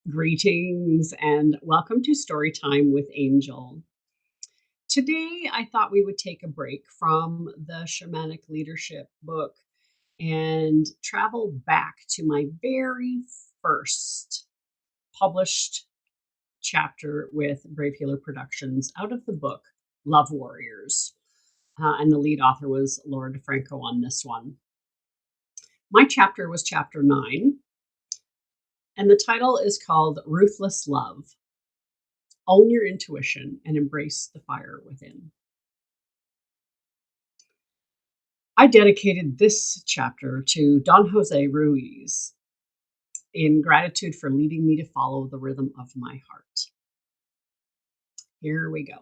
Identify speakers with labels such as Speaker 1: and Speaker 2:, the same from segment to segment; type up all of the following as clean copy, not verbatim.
Speaker 1: Greetings and welcome to Storytime with Angel. Today, I thought we would take a break from the Shamanic Leadership book and travel back to my very first published chapter with Brave Healer Productions out of the book Love Warriors. And the lead author was Laura DeFranco on this one. My chapter was chapter 9, and the title is called Ruthless Love. Own your intuition and embrace the fire within. I dedicated this chapter to Don Jose Ruiz in gratitude for leading me to follow the rhythm of my heart. Here we go.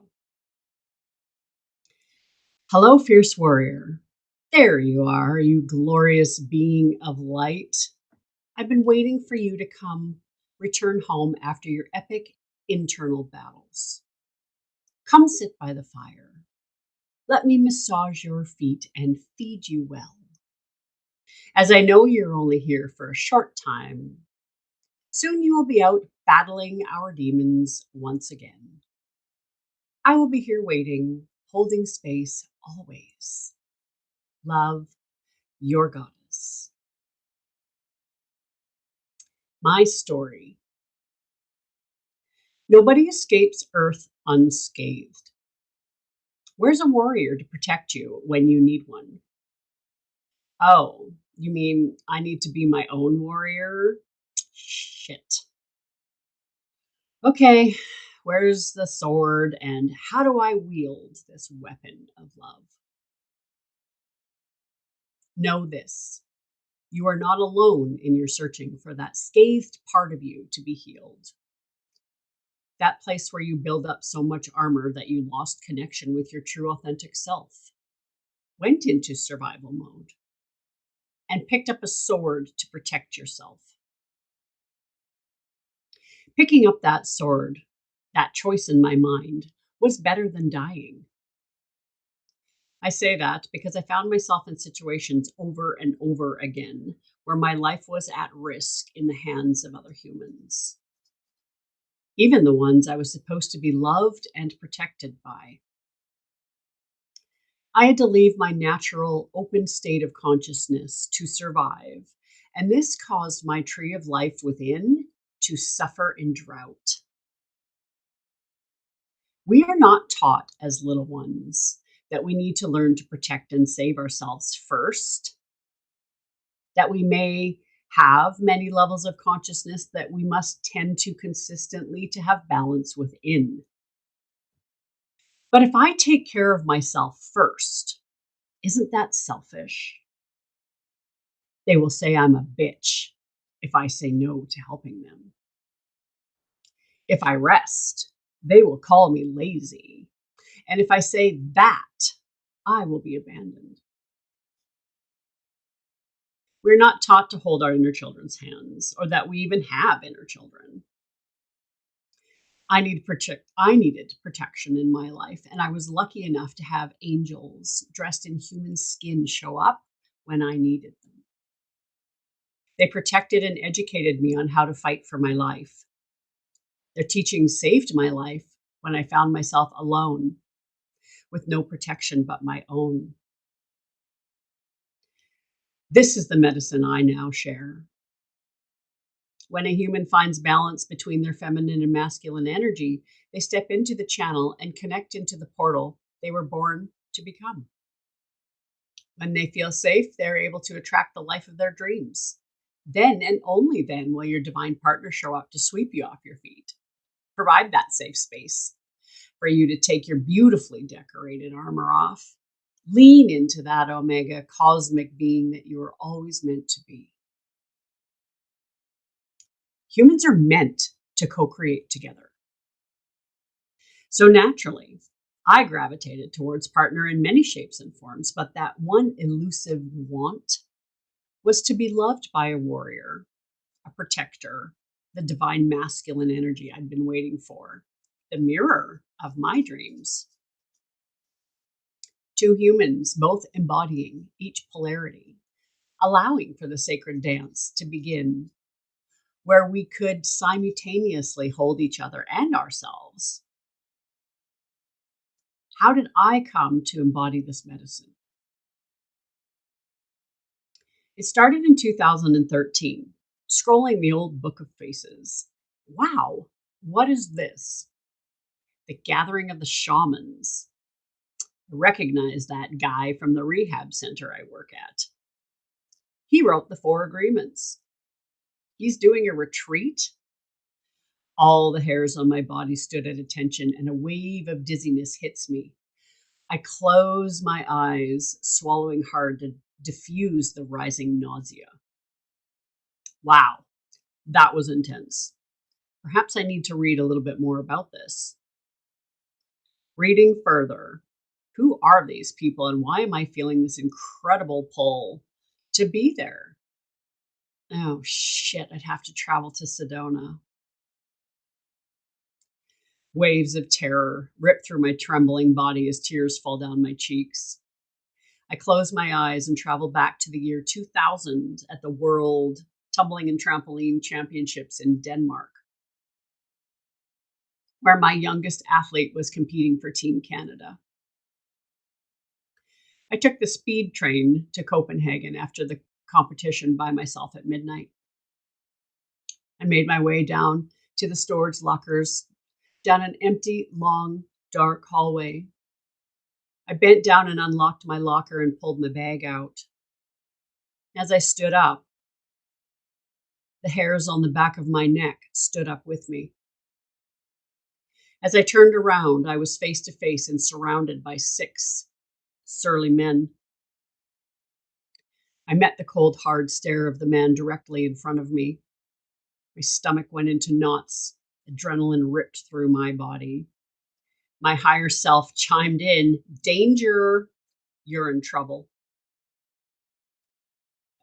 Speaker 1: Hello, fierce warrior. There you are, you glorious being of light. I've been waiting for you to come return home after your epic internal battles. Come sit by the fire. Let me massage your feet and feed you well. As I know you're only here for a short time, soon you will be out battling our demons once again. I will be here waiting, holding space always. Love, your goddess. My story. Nobody escapes Earth unscathed. Where's a warrior to protect you when you need one? Oh, you mean I need to be my own warrior? Shit. Okay, where's the sword and how do I wield this weapon of love? Know this. You are not alone in your searching for that scathed part of you to be healed. That place where you build up so much armor that you lost connection with your true authentic self, went into survival mode, and picked up a sword to protect yourself. Picking up that sword, that choice in my mind, was better than dying. I say that because I found myself in situations over and over again where my life was at risk in the hands of other humans, even the ones I was supposed to be loved and protected by. I had to leave my natural open state of consciousness to survive, and this caused my tree of life within to suffer in drought. We are not taught as little ones that we need to learn to protect and save ourselves first, that we may have many levels of consciousness that we must tend to consistently to have balance within. But if I take care of myself first, isn't that selfish? They will say I'm a bitch if I say no to helping them. If I rest, they will call me lazy. And if I say that, I will be abandoned. We're not taught to hold our inner children's hands or that we even have inner children. I needed protection in my life, and I was lucky enough to have angels dressed in human skin show up when I needed them. They protected and educated me on how to fight for my life. Their teaching saved my life when I found myself alone with no protection but my own. This is the medicine I now share. When a human finds balance between their feminine and masculine energy, they step into the channel and connect into the portal they were born to become. When they feel safe, they're able to attract the life of their dreams. Then and only then will your divine partner show up to sweep you off your feet. Provide that safe space for you to take your beautifully decorated armor off. Lean into that omega cosmic being that you were always meant to be. Humans are meant to co-create together. So naturally, I gravitated towards partner in many shapes and forms, but that one elusive want was to be loved by a warrior, a protector, the divine masculine energy I'd been waiting for, the mirror of my dreams. Two humans, both embodying each polarity, allowing for the sacred dance to begin. where we could simultaneously hold each other and ourselves. How did I come to embody this medicine? It started in 2013, scrolling the old book of faces. Wow, what is this? The Gathering of the Shamans. I recognize that guy from the rehab center I work at. He wrote the Four Agreements. He's doing a retreat. All the hairs on my body stood at attention, and a wave of dizziness hits me. I close my eyes, swallowing hard to diffuse the rising nausea. Wow, that was intense. Perhaps I need to read a little bit more about this. Reading further, who are these people and why am I feeling this incredible pull to be there? Oh shit, I'd have to travel to Sedona. Waves of terror rip through my trembling body as tears fall down my cheeks. I close my eyes and travel back to the year 2000 at the World Tumbling and Trampoline Championships in Denmark, where my youngest athlete was competing for Team Canada. I took the speed train to Copenhagen after the competition by myself at midnight. I made my way down to the storage lockers, down an empty, long, dark hallway. I bent down and unlocked my locker and pulled my bag out. As I stood up, the hairs on the back of my neck stood up with me. As I turned around, I was face to face and surrounded by 6 surly men. I met the cold, hard stare of the man directly in front of me. My stomach went into knots. Adrenaline ripped through my body. My higher self chimed in, "Danger, you're in trouble."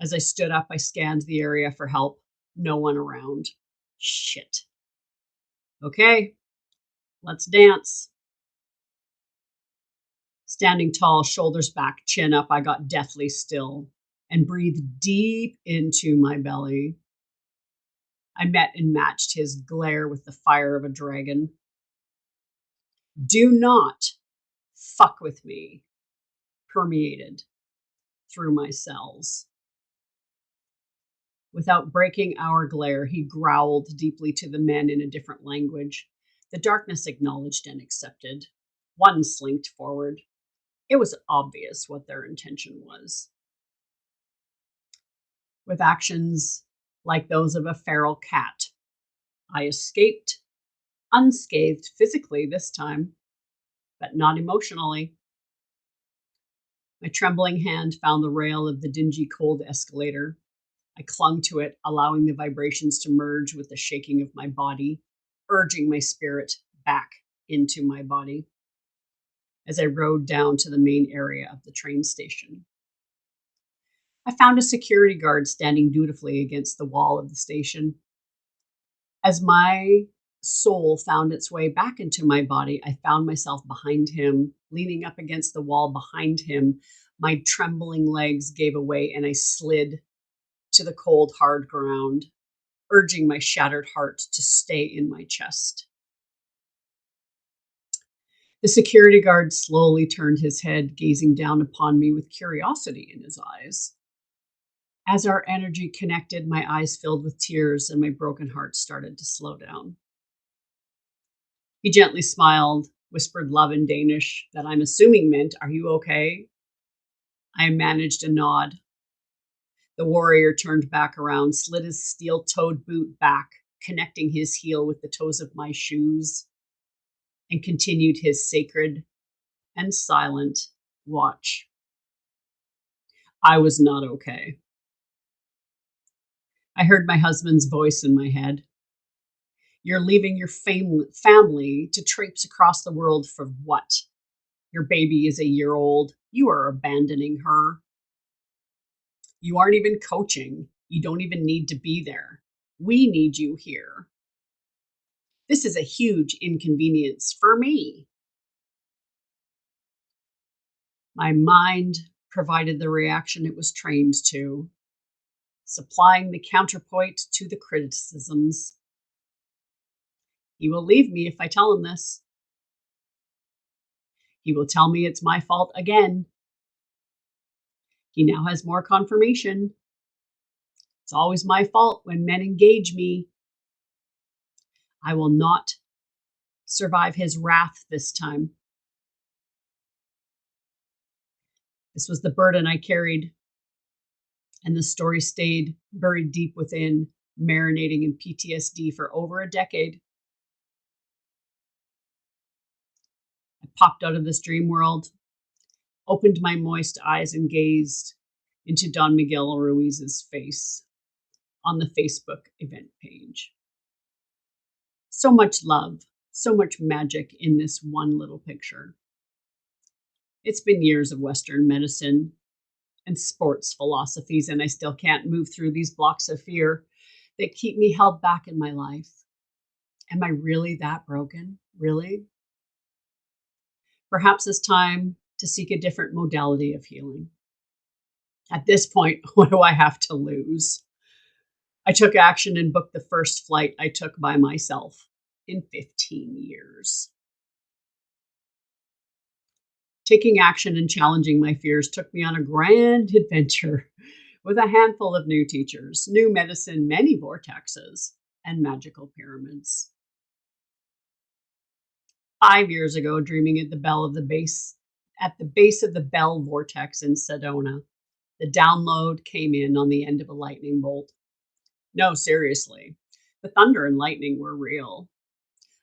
Speaker 1: As I stood up, I scanned the area for help. No one around. Shit. Okay, let's dance. Standing tall, shoulders back, chin up, I got deathly still and breathed deep into my belly. I met and matched his glare with the fire of a dragon. "Do not fuck with me," permeated through my cells. Without breaking our glare, he growled deeply to the men in a different language. The darkness acknowledged and accepted. One slinked forward. It was obvious what their intention was. With actions like those of a feral cat, I escaped, unscathed physically this time, but not emotionally. My trembling hand found the rail of the dingy, cold escalator. I clung to it, allowing the vibrations to merge with the shaking of my body, urging my spirit back into my body as I rode down to the main area of the train station. I found a security guard standing dutifully against the wall of the station. As my soul found its way back into my body, I found myself behind him, leaning up against the wall behind him. My trembling legs gave away and I slid to the cold, hard ground, urging my shattered heart to stay in my chest. The security guard slowly turned his head, gazing down upon me with curiosity in his eyes. As our energy connected, my eyes filled with tears and my broken heart started to slow down. He gently smiled, whispered love in Danish that I'm assuming meant, "Are you okay?" I managed a nod. The warrior turned back around, slid his steel-toed boot back, connecting his heel with the toes of my shoes, and continued his sacred and silent watch. I was not okay. I heard my husband's voice in my head. "You're leaving your family to traipse across the world for what? Your baby is a year old. You are abandoning her. You aren't even coaching. You don't even need to be there. We need you here. This is a huge inconvenience for me." My mind provided the reaction it was trained to. supplying the counterpoint to the criticisms. He will leave me if I tell him this. He will tell me it's my fault again. He now has more confirmation. It's always my fault when men engage me. I will not survive his wrath this time. This was the burden I carried, and the story stayed buried deep within, marinating in PTSD for over a decade. I popped out of this dream world, opened my moist eyes, and gazed into Don Miguel Ruiz's face on the Facebook event page. So much love, so much magic in this one little picture. It's been years of Western medicine and sports philosophies, and I still can't move through these blocks of fear that keep me held back in my life. Am I really that broken? Really? Perhaps it's time to seek a different modality of healing. At this point, what do I have to lose? I took action and booked the first flight I took by myself in 15 years. Taking action and challenging my fears took me on a grand adventure with a handful of new teachers, new medicine, many vortexes, and magical pyramids. 5 years ago, dreaming at the base of the Bell Vortex in Sedona, the download came in on the end of a lightning bolt. No, seriously, the thunder and lightning were real.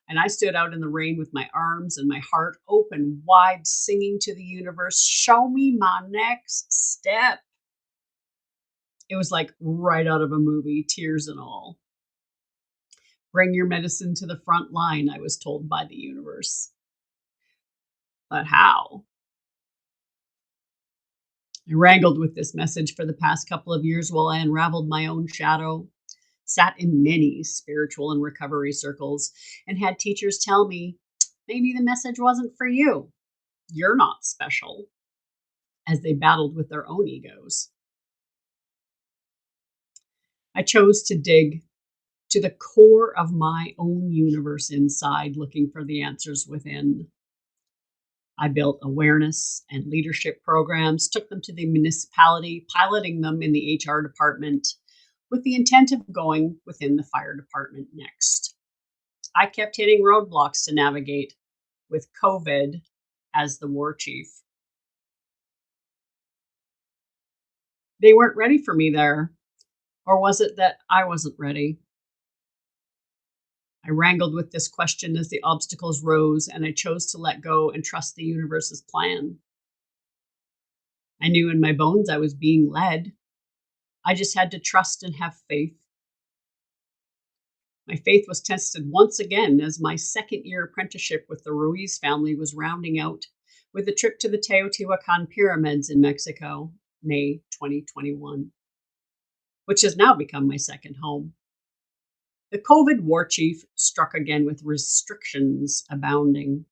Speaker 1: And I stood out in the rain with my arms and my heart open wide, singing to the universe, show me my next step. It was like right out of a movie, tears and all. Bring your medicine to the front line, I was told by the universe. But how? I wrangled with this message for the past couple of years while I unraveled my own shadow, sat in many spiritual and recovery circles, and had teachers tell me, maybe the message wasn't for you. You're not special, as they battled with their own egos. I chose to dig to the core of my own universe inside, looking for the answers within. I built awareness and leadership programs, took them to the municipality, piloting them in the HR department, with the intent of going within the fire department next. I kept hitting roadblocks to navigate, with COVID as the war chief. They weren't ready for me there, or was it that I wasn't ready? I wrangled with this question as the obstacles rose, and I chose to let go and trust the universe's plan. I knew in my bones I was being led. I just had to trust and have faith. My faith was tested once again as my second-year apprenticeship with the Ruiz family was rounding out with a trip to the Teotihuacan pyramids in Mexico, May 2021, which has now become my second home. The COVID war chief struck again with restrictions abounding.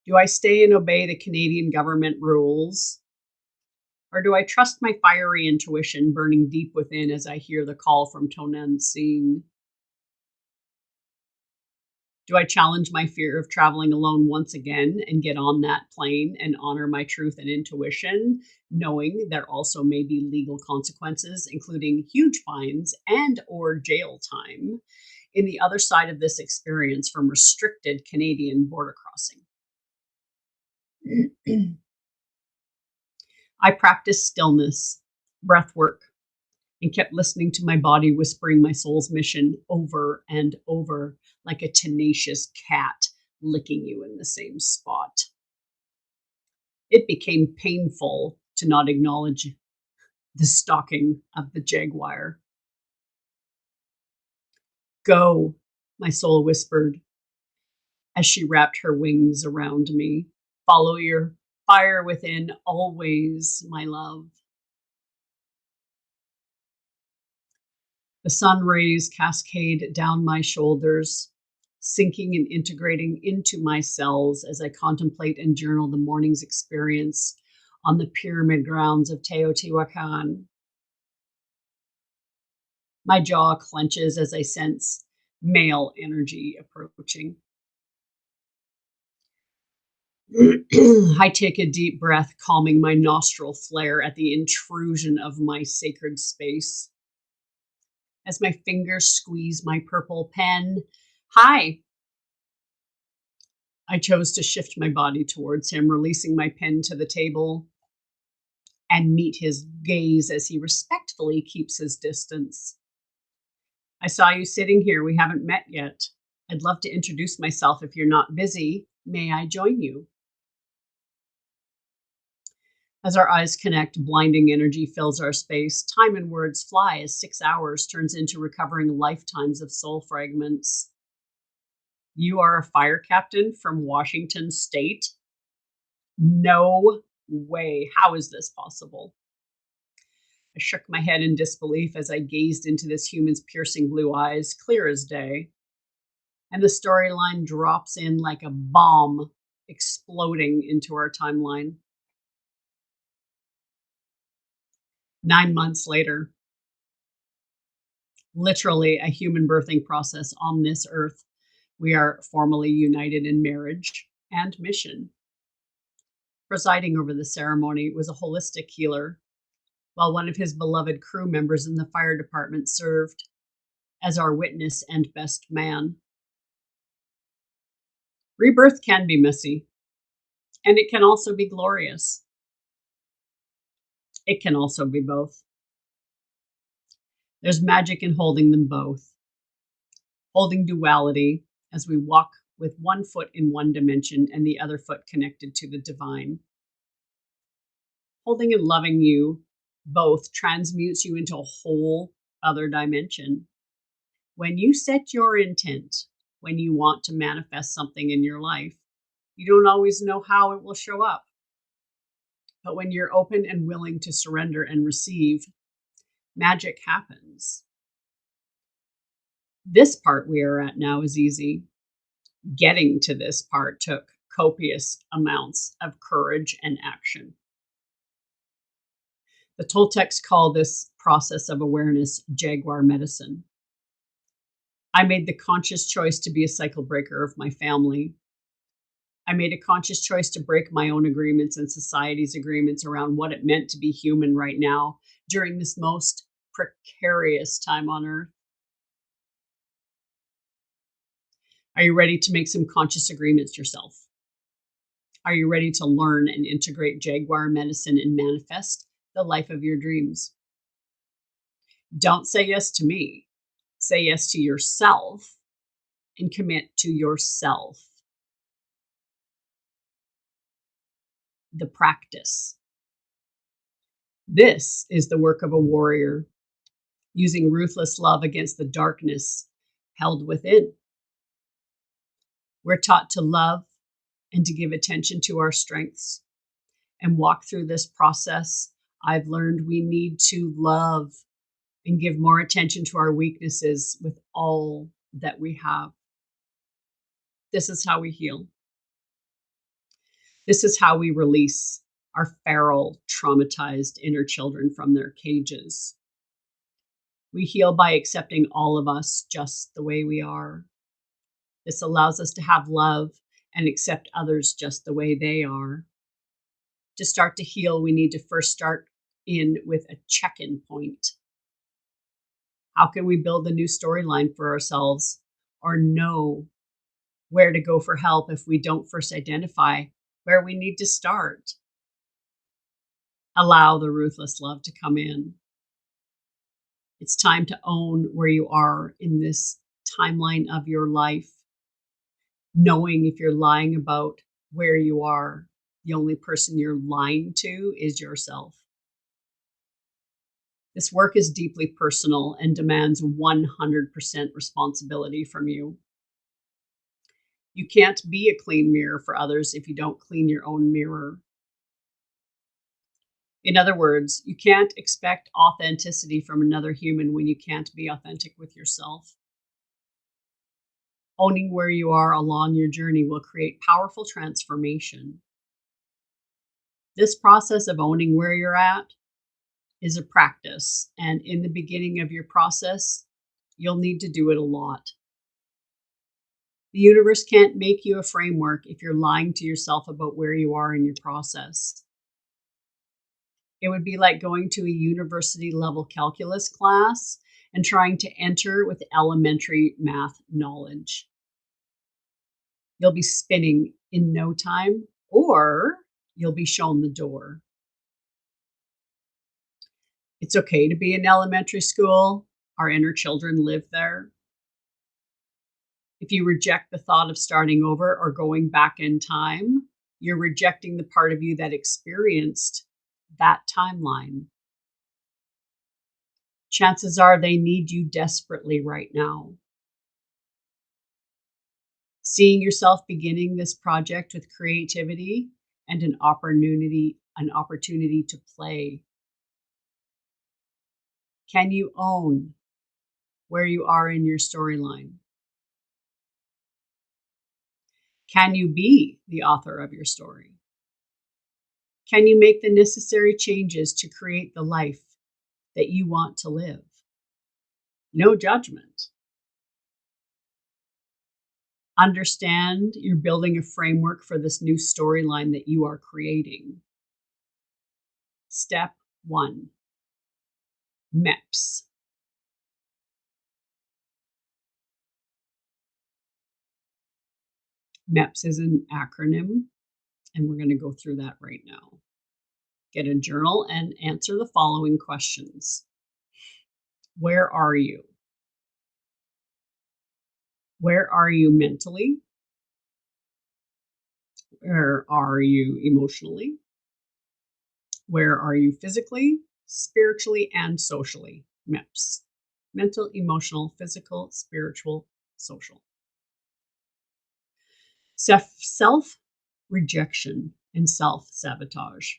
Speaker 1: Do I stay and obey the Canadian government rules? Or do I trust my fiery intuition burning deep within as I hear the call from Tonantzin? Do I challenge my fear of traveling alone once again and get on that plane and honor my truth and intuition, knowing there also may be legal consequences, including huge fines and or jail time, in the other side of this experience from restricted Canadian border crossing? I practiced stillness, breath work, and kept listening to my body whispering my soul's mission over and over, like a tenacious cat licking you in the same spot. It became painful to not acknowledge the stalking of the jaguar. Go, my soul whispered as she wrapped her wings around me. Follow your fire within always, my love. The sun rays cascade down my shoulders, sinking and integrating into my cells as I contemplate and journal the morning's experience on the pyramid grounds of Teotihuacan. My jaw clenches as I sense male energy approaching. I take a deep breath, calming my nostril flare at the intrusion of my sacred space. As my fingers squeeze my purple pen, hi, I chose to shift my body towards him, releasing my pen to the table and meet his gaze as he respectfully keeps his distance. I saw you sitting here. We haven't met yet. I'd love to introduce myself if you're not busy. May I join you? As our eyes connect, blinding energy fills our space. Time and words fly as 6 hours turns into recovering lifetimes of soul fragments. You are a fire captain from Washington State? No way. How is this possible? I shook my head in disbelief as I gazed into this human's piercing blue eyes, clear as day. And the storyline drops in like a bomb, exploding into our timeline. 9 months later, literally a human birthing process on this earth, we are formally united in marriage and mission. Presiding over the ceremony was a holistic healer, while one of his beloved crew members in the fire department served as our witness and best man. Rebirth can be messy, and it can also be glorious. It can also be both. There's magic in holding them both, holding duality as we walk with one foot in one dimension and the other foot connected to the divine. Holding and loving you both transmutes you into a whole other dimension. When you set your intent, when you want to manifest something in your life, you don't always know how it will show up. But when you're open and willing to surrender and receive, magic happens. This part we are at now is easy. Getting to this part took copious amounts of courage and action. The Toltecs call this process of awareness jaguar medicine. I made the conscious choice to be a cycle breaker of my family. I made a conscious choice to break my own agreements and society's agreements around what it meant to be human right now during this most precarious time on earth. Are you ready to make some conscious agreements yourself? Are you ready to learn and integrate jaguar medicine and manifest the life of your dreams? Don't say yes to me. Say yes to yourself and commit to yourself. The practice. This is the work of a warrior, using ruthless love against the darkness held within. We're taught to love and to give attention to our strengths and walk through this process. I've learned we need to love and give more attention to our weaknesses with all that we have. This is how we heal. This is how we release our feral, traumatized inner children from their cages. We heal by accepting all of us just the way we are. This allows us to have love and accept others just the way they are. To start to heal, we need to first start in with a check-in point. How can we build a new storyline for ourselves or know where to go for help if we don't first identify where we need to start? Allow the ruthless love to come in. It's time to own where you are in this timeline of your life. Knowing if you're lying about where you are, the only person you're lying to is yourself. This work is deeply personal and demands 100% responsibility from you. You can't be a clean mirror for others if you don't clean your own mirror. In other words, you can't expect authenticity from another human when you can't be authentic with yourself. Owning where you are along your journey will create powerful transformation. This process of owning where you're at is a practice, and in the beginning of your process, you'll need to do it a lot. The universe can't make you a framework if you're lying to yourself about where you are in your process. It would be like going to a university level calculus class and trying to enter with elementary math knowledge. You'll be spinning in no time, or you'll be shown the door. It's okay to be in elementary school. Our inner children live there. If you reject the thought of starting over or going back in time, you're rejecting the part of you that experienced that timeline. Chances are they need you desperately right now. Seeing yourself beginning this project with creativity and an opportunity to play. Can you own where you are in your storyline? Can you be the author of your story? Can you make the necessary changes to create the life that you want to live? No judgment. Understand you're building a framework for this new storyline that you are creating. Step 1, MEPS. MEPS is an acronym, and we're going to go through that right now. Get a journal and answer the following questions. Where are you? Where are you mentally? Where are you emotionally? Where are you physically, spiritually, and socially? MEPS. Mental, emotional, physical, spiritual, social. Self rejection and self sabotage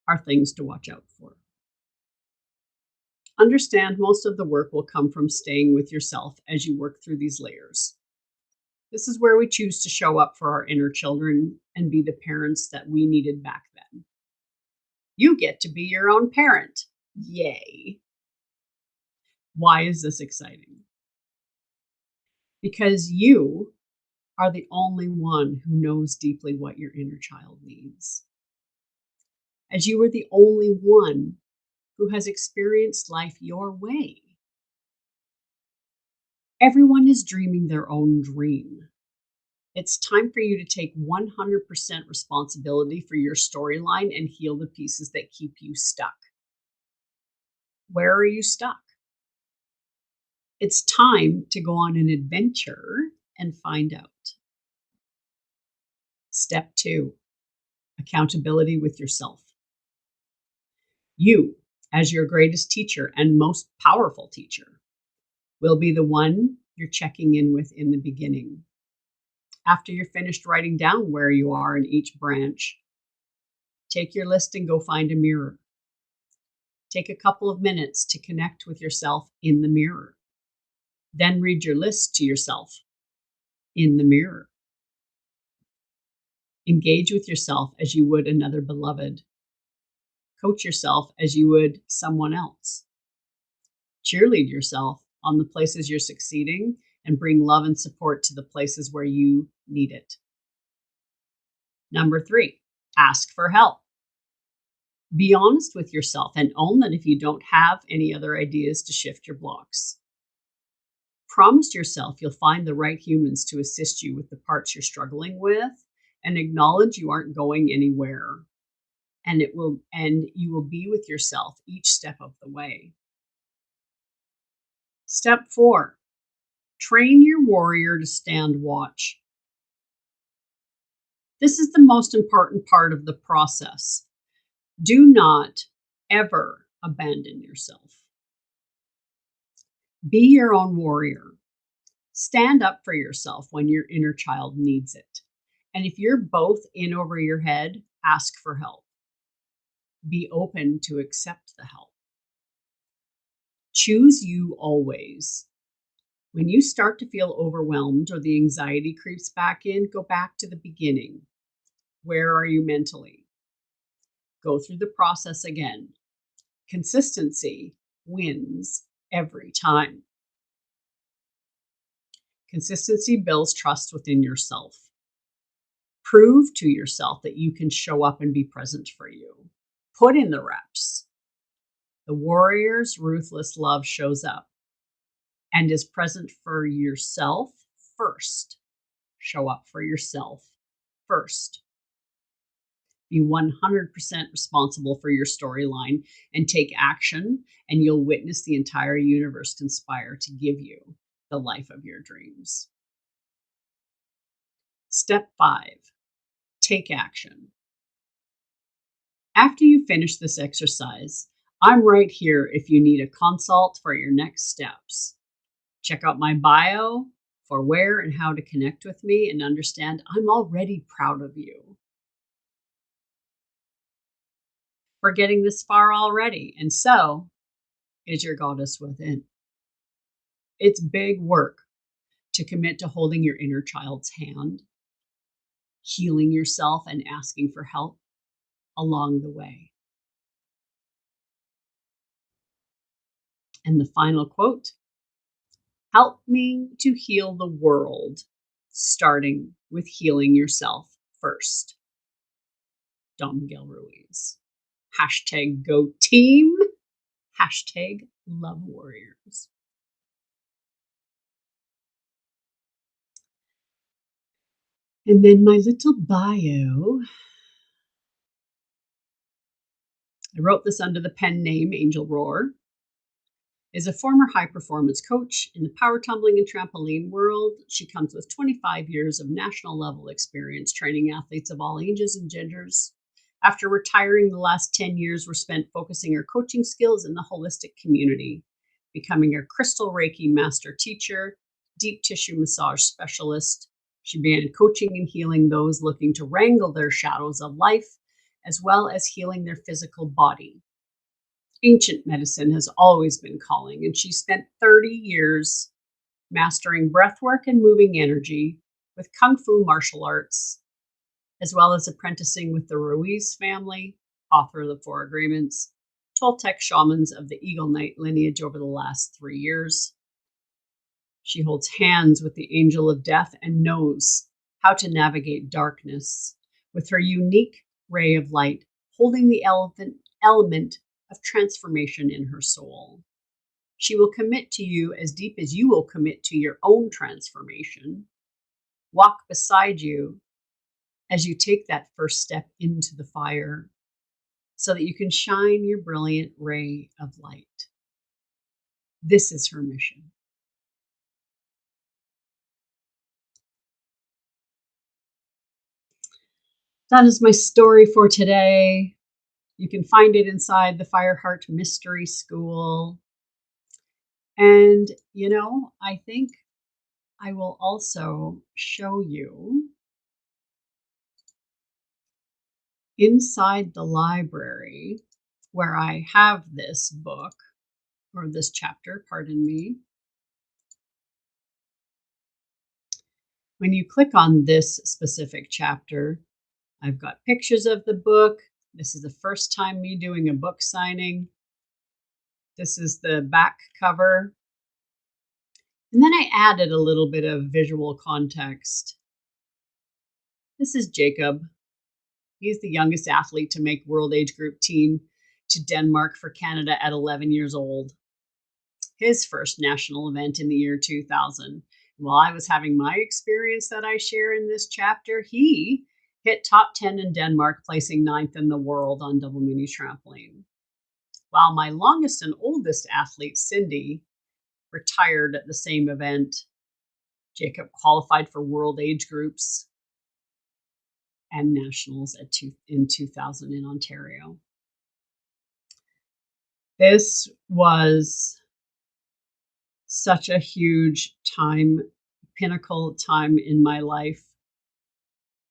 Speaker 1: are things to watch out for. Understand most of the work will come from staying with yourself as you work through these layers. This is where we choose to show up for our inner children and be the parents that we needed back then. You get to be your own parent. Yay. Why is this exciting? Because you are the only one who knows deeply what your inner child needs. As you are the only one who has experienced life your way. Everyone is dreaming their own dream. It's time for you to take 100% responsibility for your storyline and heal the pieces that keep you stuck. Where are you stuck? It's time to go on an adventure and find out. Step 2, accountability with yourself. You, as your greatest teacher and most powerful teacher, will be the one you're checking in with in the beginning. After you're finished writing down where you are in each branch, take your list and go find a mirror. Take a couple of minutes to connect with yourself in the mirror. Then read your list to yourself in the mirror. Engage with yourself as you would another beloved. Coach yourself as you would someone else. Cheerlead yourself on the places you're succeeding and bring love and support to the places where you need it. Number 3, ask for help. Be honest with yourself and own that if you don't have any other ideas to shift your blocks. Promise yourself you'll find the right humans to assist you with the parts you're struggling with, and acknowledge you aren't going anywhere. And you will be with yourself each step of the way. Step 4, train your warrior to stand watch. This is the most important part of the process. Do not ever abandon yourself. Be your own warrior. Stand up for yourself when your inner child needs it. And if you're both in over your head, ask for help. Be open to accept the help. Choose you always. When you start to feel overwhelmed or the anxiety creeps back in, go back to the beginning. Where are you mentally? Go through the process again. Consistency wins every time. Consistency builds trust within yourself. Prove to yourself that you can show up and be present for you. Put in the reps. The warrior's ruthless love shows up and is present for yourself first. Show up for yourself first. Be 100% responsible for your storyline and take action, and you'll witness the entire universe conspire to give you the life of your dreams. Step 5, take action. After you finish this exercise, I'm right here if you need a consult for your next steps. Check out my bio for where and how to connect with me and understand I'm already proud of you for getting this far already, and so is your goddess within. It's big work to commit to holding your inner child's hand, healing yourself, and asking for help along the way. And the final quote, help me to heal the world, starting with healing yourself first. Don Miguel Ruiz. Hashtag go team. Hashtag love warriors. And then my little bio. I wrote this under the pen name Angel Roar. Is a former high performance coach in the power tumbling and trampoline world. She comes with 25 years of national level experience training athletes of all ages and genders. After retiring, the last 10 years were spent focusing her coaching skills in the holistic community, becoming a crystal Reiki master teacher, deep tissue massage specialist. She began coaching and healing those looking to wrangle their shadows of life, as well as healing their physical body. Ancient medicine has always been calling, and she spent 30 years mastering breathwork and moving energy with Kung Fu martial arts, as well as apprenticing with the Ruiz family, author of the Four Agreements, Toltec shamans of the Eagle Knight lineage over the last 3 years. She holds hands with the angel of death and knows how to navigate darkness with her unique ray of light, holding the element of transformation in her soul. She will commit to you as deep as you will commit to your own transformation. Walk beside you as you take that first step into the fire so that you can shine your brilliant ray of light. This is her mission. That is my story for today. You can find it inside the Fireheart Mystery School. And, I think I will also show you inside the library where I have this book, or this chapter, pardon me. When you click on this specific chapter, I've got pictures of the book. This is the first time me doing a book signing. This is the back cover. And then I added a little bit of visual context. This is Jacob. He's the youngest athlete to make World Age Group Team to Denmark for Canada at 11 years old. His first national event in the year 2000. While I was having my experience that I share in this chapter, he hit top 10 in Denmark, placing 9th in the world on double mini trampoline. While my longest and oldest athlete, Cindy, retired at the same event, Jacob qualified for world age groups and nationals in 2000 in Ontario. This was such a huge pinnacle time in my life.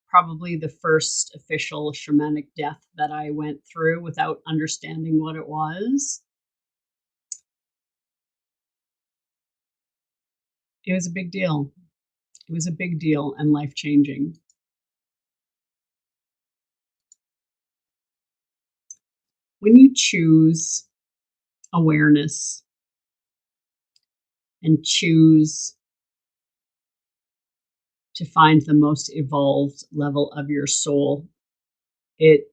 Speaker 1: Probably the first official shamanic death that I went through without understanding what it was. It was a big deal. It was a big deal and life-changing. When you choose awareness and choose to find the most evolved level of your soul, it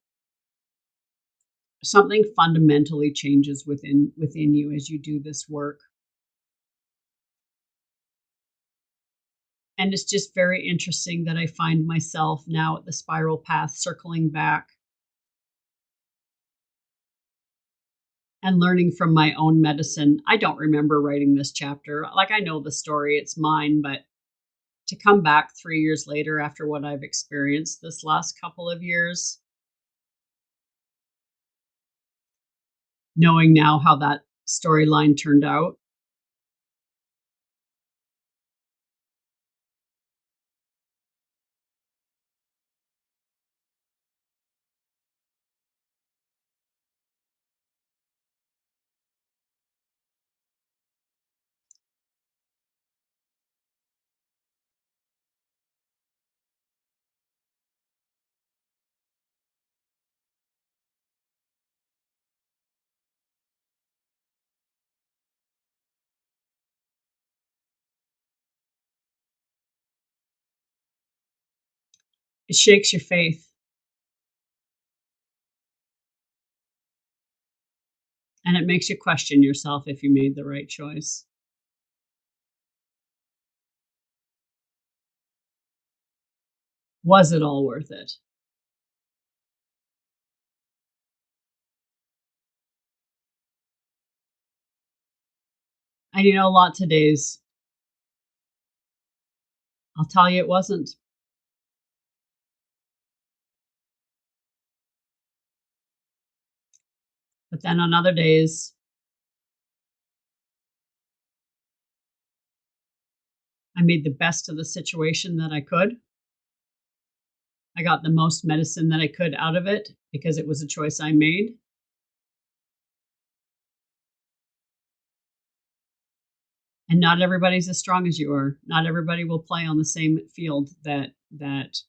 Speaker 1: something fundamentally changes within you as you do this work. And it's just very interesting that I find myself now at the spiral path circling back and learning from my own medicine. I don't remember writing this chapter. Like, I know the story, it's mine, but to come back 3 years later after what I've experienced this last couple of years, knowing now how that storyline turned out, it shakes your faith and it makes you question yourself if you made the right choice. Was it all worth it? And lots of days, I'll tell you it wasn't. But then on other days, I made the best of the situation that I could. I got the most medicine that I could out of it because it was a choice I made. And not everybody's as strong as you are. Not everybody will play on the same field that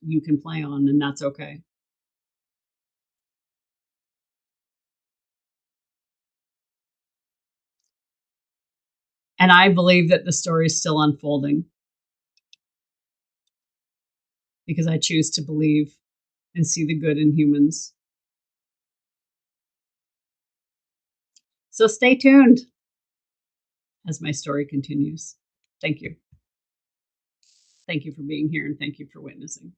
Speaker 1: you can play on, and that's okay. And I believe that the story is still unfolding because I choose to believe and see the good in humans. So stay tuned as my story continues. Thank you. Thank you for being here and thank you for witnessing.